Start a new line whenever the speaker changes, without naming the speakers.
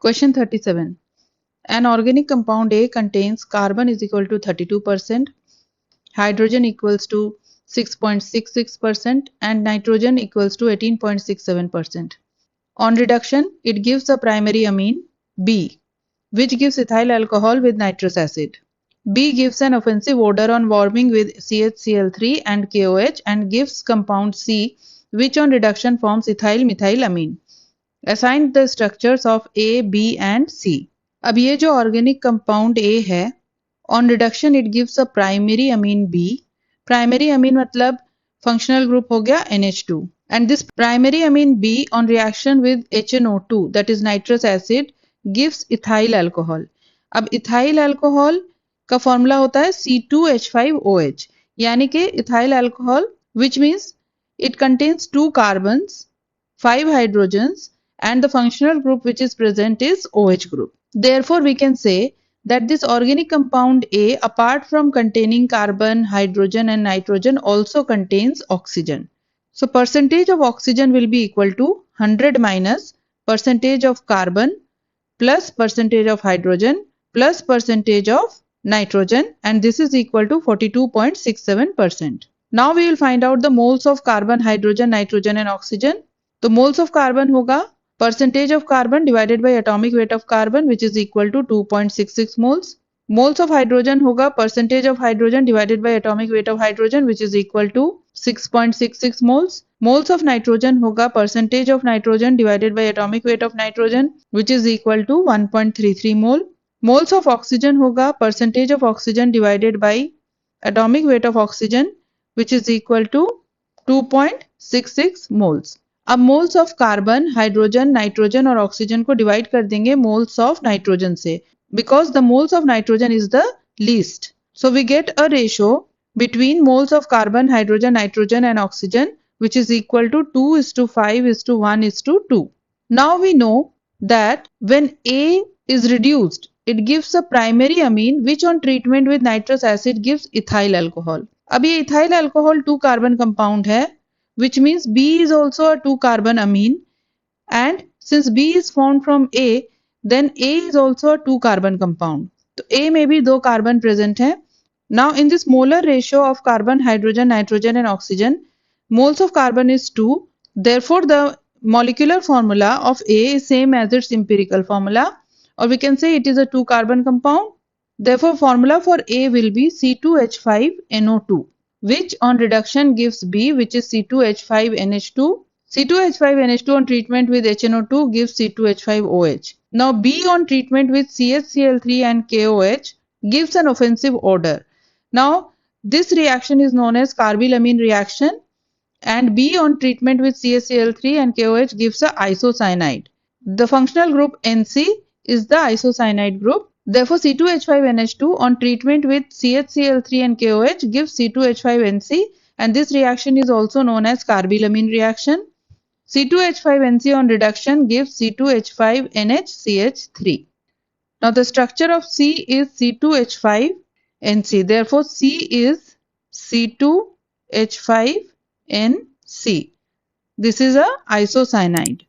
Question 37. An organic compound A contains carbon is equal to 32%, hydrogen equals to 6.66% and nitrogen equals to 18.67%. On reduction, it gives a primary amine B, which gives ethyl alcohol with nitrous acid. B gives an offensive odor on warming with CHCl3 and KOH and gives compound C, which on reduction forms ethyl methylamine. Assign the structures of A, B and C. अब ये जो organic compound A है, on reduction it gives a primary amine B. Primary amine मतलब functional group हो गया NH2. And this primary amine B on reaction with HNO2, that is nitrous acid, gives ethyl alcohol. अब ethyl alcohol का formula होता है C2H5OH, यानी कि ethyl alcohol, which means it contains 2 carbons, 5 hydrogens, and the functional group which is present is OH group. Therefore, we can say that this organic compound A, apart from containing carbon, hydrogen and nitrogen, also contains oxygen. So, percentage of oxygen will be equal to 100 minus percentage of carbon plus percentage of hydrogen plus percentage of nitrogen, and this is equal to 42.67%. Now we will find out the moles of carbon, hydrogen, nitrogen and oxygen. तो moles of carbon होगा percentage of carbon divided by atomic weight of carbon, which is equal to 2.66 moles. Moles of hydrogen होगा percentage of hydrogen divided by atomic weight of hydrogen, which is equal to 6.66 moles. Moles of nitrogen होगा percentage of nitrogen divided by atomic weight of nitrogen, which is equal to 1.33 mole. Moles of oxygen होगा percentage of oxygen divided by atomic weight of oxygen, which is equal to 2.66 moles. अब moles of carbon, hydrogen, nitrogen और oxygen को divide कर देंगे moles of nitrogen से, because the moles of nitrogen is the least. So we get a ratio between moles of carbon, hydrogen, nitrogen and oxygen, which is equal to 2:5:1:2. Now we know that when A is reduced, it gives a primary amine which on treatment with nitrous acid gives ethyl alcohol. अब ये ethyl alcohol 2 carbon compound है, which means B is also a 2 carbon amine, and since B is formed from A, then A is also a 2 carbon compound. तो A में भी 2 carbon present है. Now in this molar ratio of carbon, hydrogen, nitrogen and oxygen, moles of carbon is 2. Therefore the molecular formula of A is same as its empirical formula, or we can say it is a 2 carbon compound. Therefore formula for A will be C2H5NO2, which on reduction gives B, which is C2H5NH2. C2H5NH2 on treatment with HNO2 gives C2H5OH. Now B on treatment with CHCl3 and KOH gives an offensive odor. Now this reaction is known as carbylamine reaction, and B on treatment with CHCl3 and KOH gives a isocyanide. The functional group NC is the isocyanide group. Therefore, C2H5NH2 on treatment with CHCl3 and KOH gives C2H5NC, and this reaction is also known as carbylamine reaction. C2H5NC on reduction gives C2H5NHCH3. Now, the structure of C is C2H5NC. Therefore, C is C2H5NC. This is a isocyanide.